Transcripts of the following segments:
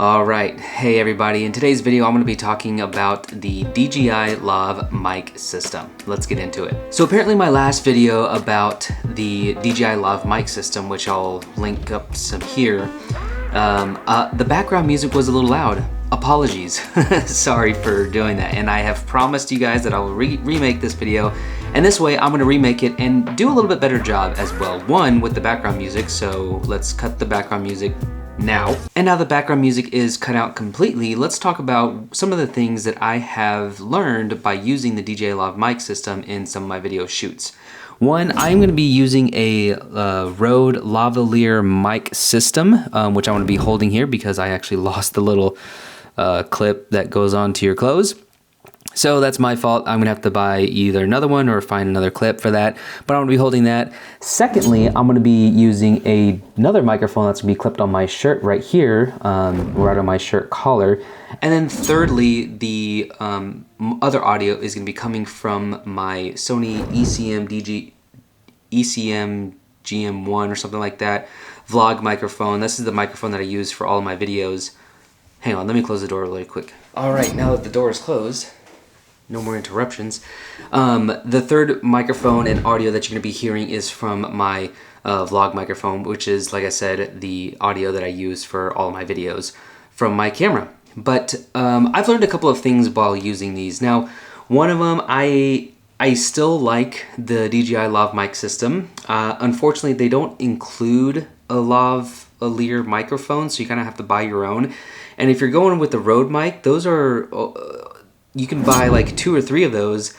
Alright, hey everybody, in today's video I'm going to be talking about the DJI LAV Mic System. Let's get into it. So apparently my last video about the DJI LAV Mic System, which I'll link up some here, the background music was a little loud. Apologies. Sorry for doing that, and I have promised you guys that I will remake this video, and this way I'm going to remake it and do a little bit better job as well. One, with the background music, so let's cut the background music now. And now the background music is cut out completely, let's talk about some of the things that I have learned by using the DJI LAV Mic System in some of my video shoots. One, I'm going to be using a Rode lavalier mic system, which I want to be holding here because I actually lost the little clip that goes onto your clothes. So that's my fault. I'm gonna have to buy either another one or find another clip for that, but I'm gonna be holding that. Secondly, I'm gonna be using another microphone that's gonna be clipped on my shirt right here, right on my shirt collar. And then thirdly, the other audio is gonna be coming from my Sony ECM GM1 or something like that, vlog microphone. This is the microphone that I use for all of my videos. Hang on, let me close the door really quick. All right, now that the door is closed, no more interruptions. The third microphone and audio that you're gonna be hearing is from my vlog microphone, which is, like I said, the audio that I use for all my videos from my camera. But I've learned a couple of things while using these. Now, one of them, I still like the DJI LAV Mic System. Unfortunately, they don't include a lavalier microphone, so you kind of have to buy your own. And if you're going with the Rode mic, those are, you can buy like 2 or 3 of those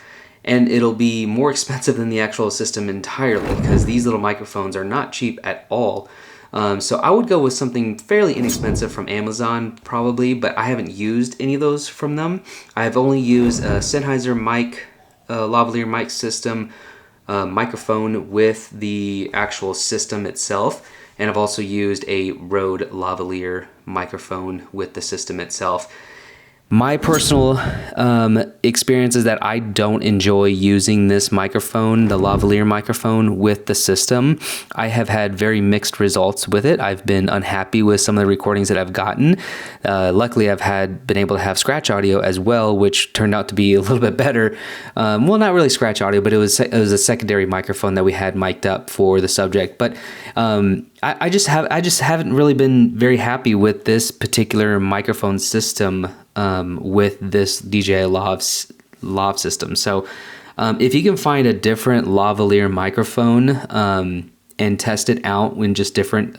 and it'll be more expensive than the actual system entirely because these little microphones are not cheap at all. So I would go with something fairly inexpensive from Amazon probably, but I haven't used any of those from them. I've only used a Sennheiser lavalier mic system microphone with the actual system itself. And I've also used a Rode lavalier microphone with the system itself. My personal experience is that I don't enjoy using this microphone, the lavalier microphone, with the system. I have had very mixed results with it. I've been unhappy with some of the recordings that I've gotten. Luckily, I've been able to have scratch audio as well, which turned out to be a little bit better. Well, not really scratch audio, but it was a secondary microphone that we had mic'd up for the subject. But I just haven't really been very happy with this particular microphone system with this DJI LAV system. So if you can find a different lavalier microphone and test it out in just different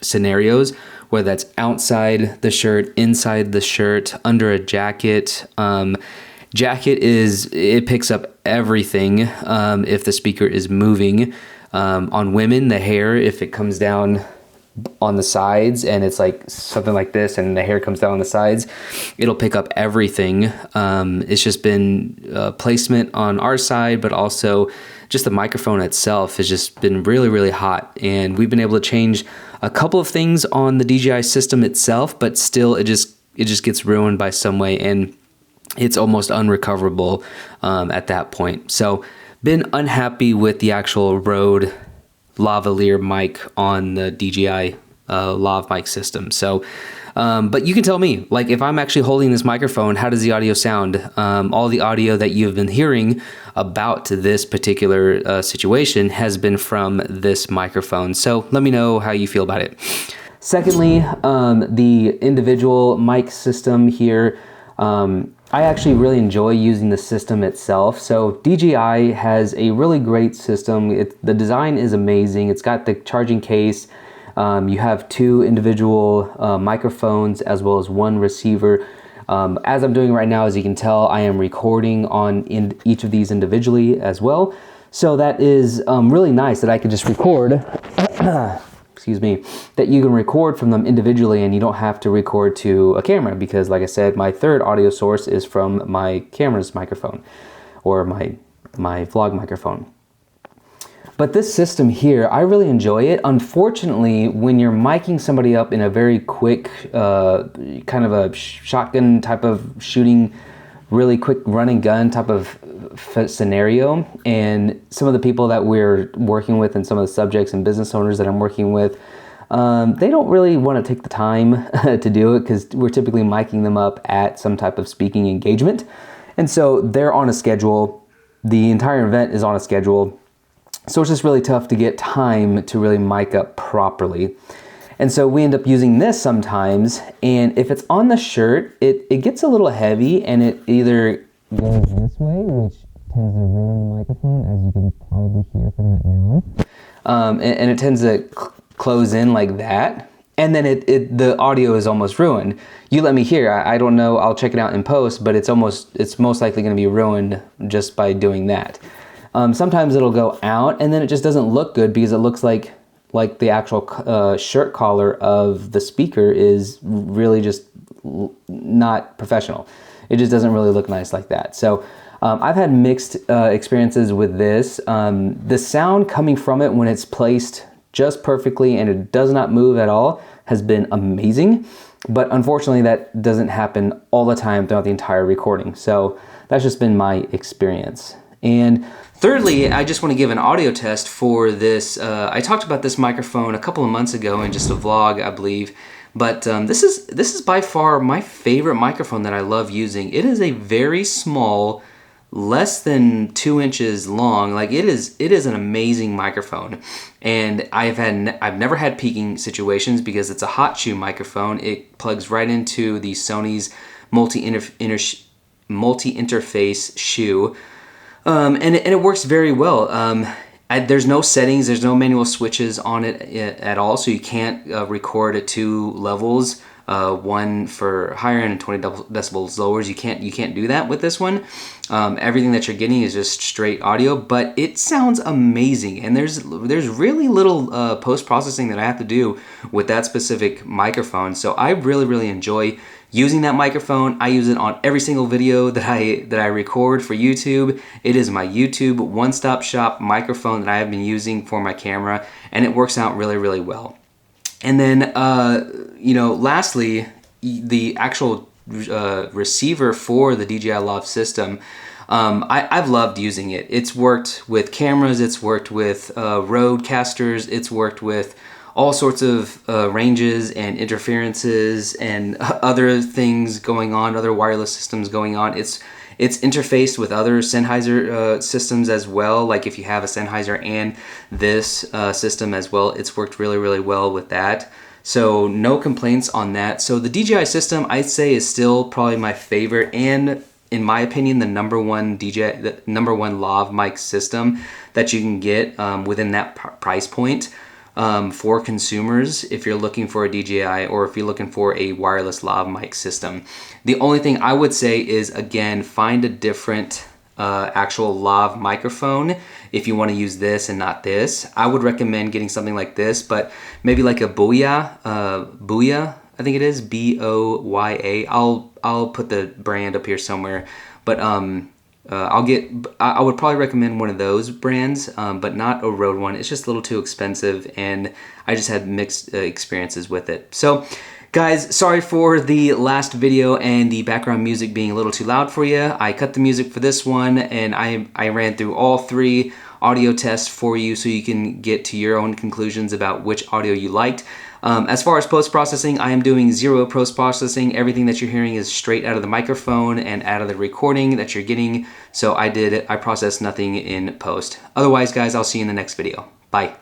scenarios, whether that's outside the shirt, inside the shirt, under a jacket. Jacket it picks up everything if the speaker is moving. On women, the hair, if it comes down on the sides and it's like something like this and the hair comes down on the sides, it'll pick up everything. It's just been placement on our side, but also just the microphone itself has just been really, really hot. And we've been able to change a couple of things on the DJI system itself, but still it just gets ruined by some way and it's almost unrecoverable at that point. So been unhappy with the actual Rode lavalier mic on the DJI LAV Mic System. So, but you can tell me, like, if I'm actually holding this microphone, how does the audio sound? All the audio that you've been hearing about this particular situation has been from this microphone. So let me know how you feel about it. Secondly, the individual mic system here, I actually really enjoy using the system itself. So DJI has a really great system. The design is amazing. It's got the charging case. You have 2 individual microphones as well as 1 receiver. As I'm doing right now, as you can tell, I am recording in each of these individually as well. So that is really nice that I can just record excuse me, that you can record from them individually and you don't have to record to a camera because, like I said, my third audio source is from my camera's microphone or my vlog microphone. But this system here, I really enjoy it. Unfortunately, when you're miking somebody up in a very quick, kind of a shotgun type of shooting, really quick run and gun type of scenario, and some of the people that we're working with and some of the subjects and business owners that I'm working with, They don't really want to take the time to do it because we're typically miking them up at some type of speaking engagement. And so they're on a schedule. The entire event is on a schedule. So it's just really tough to get time to really mic up properly. And so we end up using this sometimes, and if it's on the shirt, it gets a little heavy, and it either goes this way, which tends to ruin the microphone, as you can probably hear from it now. And it tends to close in like that, and then the audio is almost ruined. You let me hear, I don't know, I'll check it out in post, but it's most likely gonna be ruined just by doing that. Sometimes it'll go out, and then it just doesn't look good because it looks like the actual shirt collar of the speaker is really just not professional. It just doesn't really look nice like that. So I've had mixed experiences with this. The sound coming from it when it's placed just perfectly and it does not move at all has been amazing. But unfortunately that doesn't happen all the time throughout the entire recording. So that's just been my experience. And thirdly, I just want to give an audio test for this. I talked about this microphone a couple of months ago in just a vlog, I believe. But this is by far my favorite microphone that I love using. It is a very small, less than 2 inches long. Like it is an amazing microphone. And I've never had peaking situations because it's a hot shoe microphone. It plugs right into the Sony's multi-interface shoe. And it works very well. There's no settings, there's no manual switches on it at all, so you can't record at 2 levels, one for higher end and 20 decibels lower. You can't do that with this one. Everything that you're getting is just straight audio, but it sounds amazing. And there's really little post-processing that I have to do with that specific microphone. So I really enjoy using that microphone. I use it on every single video that I record for YouTube. It is my YouTube one-stop shop microphone that I have been using for my camera, and it works out really well. And then, lastly, the actual receiver for the DJI LAV system. I've loved using it. It's worked with cameras, it's worked with roadcasters, it's worked with all sorts of ranges and interferences and other things going on, other wireless systems going on. It's interfaced with other Sennheiser systems as well. Like if you have a Sennheiser and this system as well, it's worked really well with that. So no complaints on that. So the DJI system, I'd say, is still probably my favorite, and in my opinion, the number one LAV mic system that you can get within that price point. For consumers, if you're looking for a DJI or if you're looking for a wireless lav mic system. The only thing I would say is, again, find a different actual lav microphone if you want to use this and not this. I would recommend getting something like this, but maybe like a Booyah, I think it is, B-O-Y-A. I'll put the brand up here somewhere, but I would probably recommend one of those brands, but not a Rode one. It's just a little too expensive, and I just had mixed experiences with it. So guys, sorry for the last video and the background music being a little too loud for you. I cut the music for this one, and I ran through all 3 audio tests for you so you can get to your own conclusions about which audio you liked. As far as post-processing, I am doing 0 post-processing. Everything that you're hearing is straight out of the microphone and out of the recording that you're getting. So I processed nothing in post. Otherwise, guys, I'll see you in the next video. Bye.